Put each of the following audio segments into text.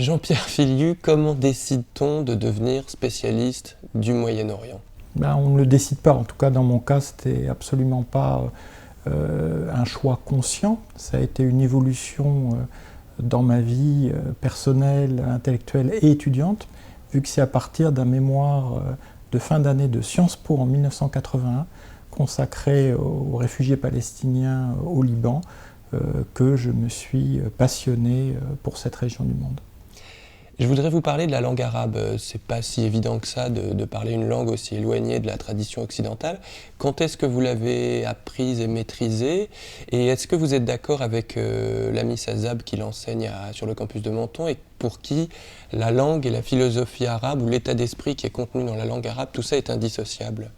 Jean-Pierre Filiu, comment décide-t-on de devenir spécialiste du Moyen-Orient? On ne le décide pas, en tout cas dans mon cas, c'était absolument pas un choix conscient. Ça a été une évolution dans ma vie personnelle, intellectuelle et étudiante, vu que c'est à partir d'un mémoire de fin d'année de Sciences Po en 1981, consacré aux réfugiés palestiniens au Liban, que je me suis passionné pour cette région du monde. Je voudrais vous parler de la langue arabe. C'est pas si évident que ça de parler une langue aussi éloignée de la tradition occidentale. Quand est-ce que vous l'avez apprise et maîtrisée? Et est-ce que vous êtes d'accord avec l'ami Sazab qui l'enseigne sur le campus de Menton et pour qui la langue et la philosophie arabe ou l'état d'esprit qui est contenu dans la langue arabe, tout ça est indissociable?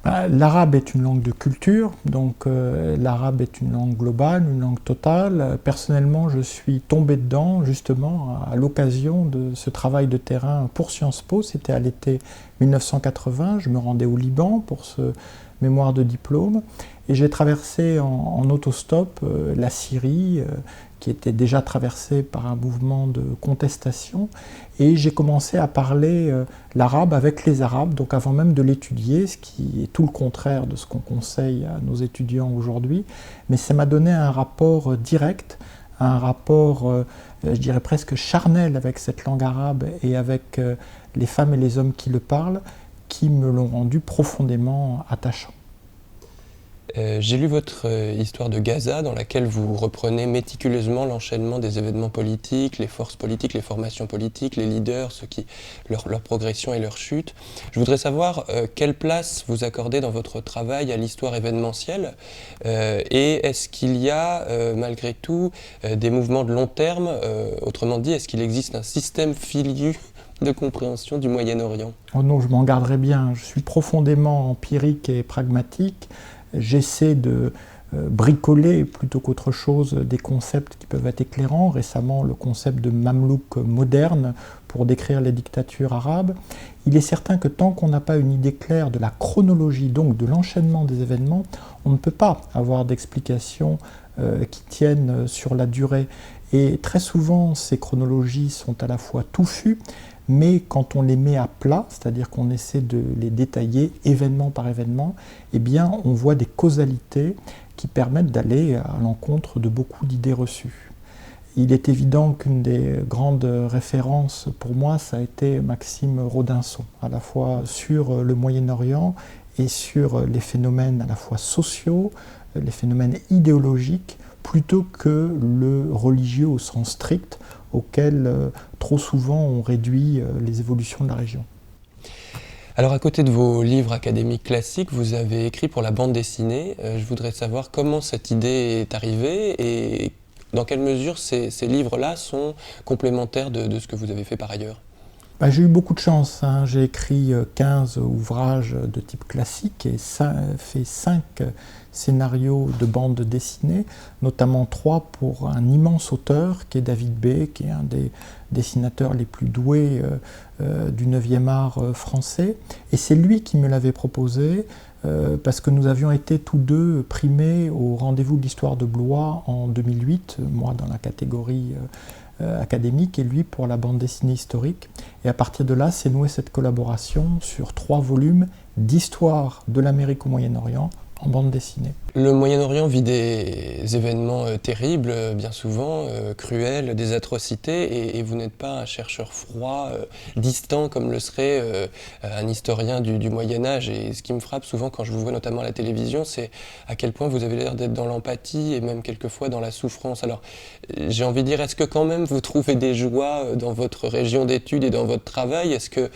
L'arabe est une langue de culture, donc l'arabe est une langue globale, une langue totale. Personnellement, je suis tombé dedans justement à l'occasion de ce travail de terrain pour Sciences Po. C'était à l'été 1980, je me rendais au Liban pour ce mémoire de diplôme et j'ai traversé en autostop la Syrie, qui était déjà traversée par un mouvement de contestation, et j'ai commencé à parler l'arabe avec les Arabes, donc avant même de l'étudier, ce qui est tout le contraire de ce qu'on conseille à nos étudiants aujourd'hui, mais ça m'a donné un rapport direct, un rapport, je dirais presque charnel avec cette langue arabe et avec les femmes et les hommes qui le parlent, qui me l'ont rendu profondément attachant. J'ai lu votre histoire de Gaza dans laquelle vous reprenez méticuleusement l'enchaînement des événements politiques, les forces politiques, les formations politiques, les leaders, leur progression et leur chute. Je voudrais savoir quelle place vous accordez dans votre travail à l'histoire événementielle et est-ce qu'il y a malgré tout des mouvements de long terme, autrement dit, est-ce qu'il existe un système Filiu de compréhension du Moyen-Orient? Oh non, je m'en garderai bien. Je suis profondément empirique et pragmatique. J'essaie de bricoler plutôt qu'autre chose des concepts qui peuvent être éclairants. Récemment, le concept de mamelouk moderne pour décrire les dictatures arabes. Il est certain que tant qu'on n'a pas une idée claire de la chronologie, donc de l'enchaînement des événements, on ne peut pas avoir d'explications qui tiennent sur la durée. Et très souvent, ces chronologies sont à la fois touffues, mais quand on les met à plat, c'est-à-dire qu'on essaie de les détailler événement par événement, eh bien on voit des causalités qui permettent d'aller à l'encontre de beaucoup d'idées reçues. Il est évident qu'une des grandes références pour moi, ça a été Maxime Rodinson, à la fois sur le Moyen-Orient et sur les phénomènes à la fois sociaux, les phénomènes idéologiques, plutôt que le religieux au sens strict, auquel trop souvent on réduit les évolutions de la région. Alors à côté de vos livres académiques classiques, vous avez écrit pour la bande dessinée. Je voudrais savoir comment cette idée est arrivée et dans quelle mesure ces livres-là sont complémentaires de ce que vous avez fait par ailleurs. J'ai eu beaucoup de chance, hein. J'ai écrit 15 ouvrages de type classique et fait 5 scénarios de bande dessinée, notamment 3 pour un immense auteur qui est David B., qui est un des dessinateurs les plus doués du 9e art français. Et c'est lui qui me l'avait proposé parce que nous avions été tous deux primés au rendez-vous de l'histoire de Blois en 2008, moi dans la catégorie académique et lui pour la bande dessinée historique. Et à partir de là, s'est nouée cette collaboration sur 3 volumes d'histoire de l'Amérique au Moyen-Orient en bande dessinée. Le Moyen-Orient vit des événements terribles, bien souvent, cruels, des atrocités, et vous n'êtes pas un chercheur froid, distant, comme le serait un historien du Moyen-Âge. Et ce qui me frappe souvent quand je vous vois notamment à la télévision, c'est à quel point vous avez l'air d'être dans l'empathie et même quelquefois dans la souffrance. Alors, j'ai envie de dire, est-ce que quand même vous trouvez des joies dans votre région d'études et dans votre travail? Est-ce qu'il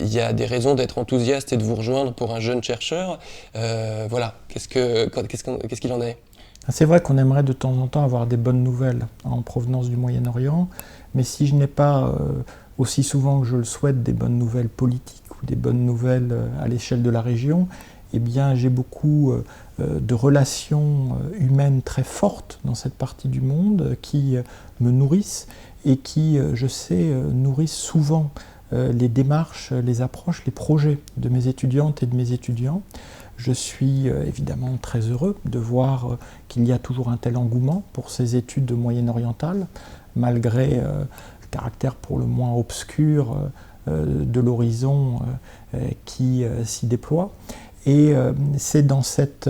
y a des raisons d'être enthousiaste et de vous rejoindre pour un jeune chercheur? Voilà, qu'est-ce qu'il en est? C'est vrai qu'on aimerait de temps en temps avoir des bonnes nouvelles en provenance du Moyen-Orient, mais si je n'ai pas aussi souvent que je le souhaite des bonnes nouvelles politiques ou des bonnes nouvelles à l'échelle de la région, eh bien j'ai beaucoup de relations humaines très fortes dans cette partie du monde qui me nourrissent et qui, je sais, nourrissent souvent les démarches, les approches, les projets de mes étudiantes et de mes étudiants. Je suis évidemment très heureux de voir qu'il y a toujours un tel engouement pour ces études moyen-orientales, malgré caractère pour le moins obscur de l'horizon qui s'y déploie. Et c'est dans cette,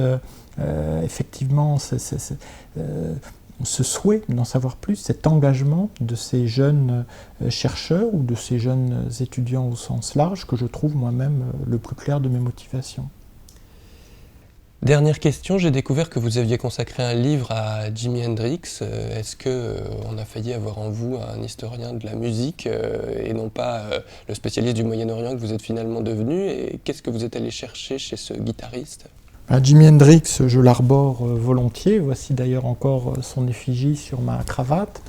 effectivement, ce souhait d'en savoir plus, cet engagement de ces jeunes chercheurs ou de ces jeunes étudiants au sens large que je trouve moi-même le plus clair de mes motivations. Dernière question, j'ai découvert que vous aviez consacré un livre à Jimi Hendrix. Est-ce qu'on a failli avoir en vous un historien de la musique et non pas le spécialiste du Moyen-Orient que vous êtes finalement devenu? Et qu'est-ce que vous êtes allé chercher chez ce guitariste? Jimi Hendrix, je l'arbore volontiers. Voici d'ailleurs encore son effigie sur ma cravate.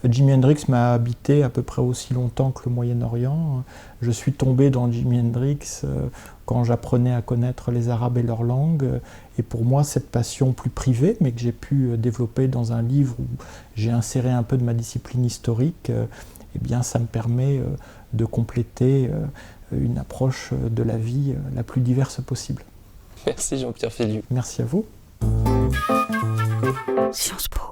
Jimi Hendrix m'a habité à peu près aussi longtemps que le Moyen-Orient. Je suis tombé dans Jimi Hendrix quand j'apprenais à connaître les Arabes et leur langue. Et pour moi, cette passion plus privée, mais que j'ai pu développer dans un livre où j'ai inséré un peu de ma discipline historique, eh bien, ça me permet de compléter une approche de la vie la plus diverse possible. Merci Jean-Pierre Féliu. Merci à vous. Sciences Po.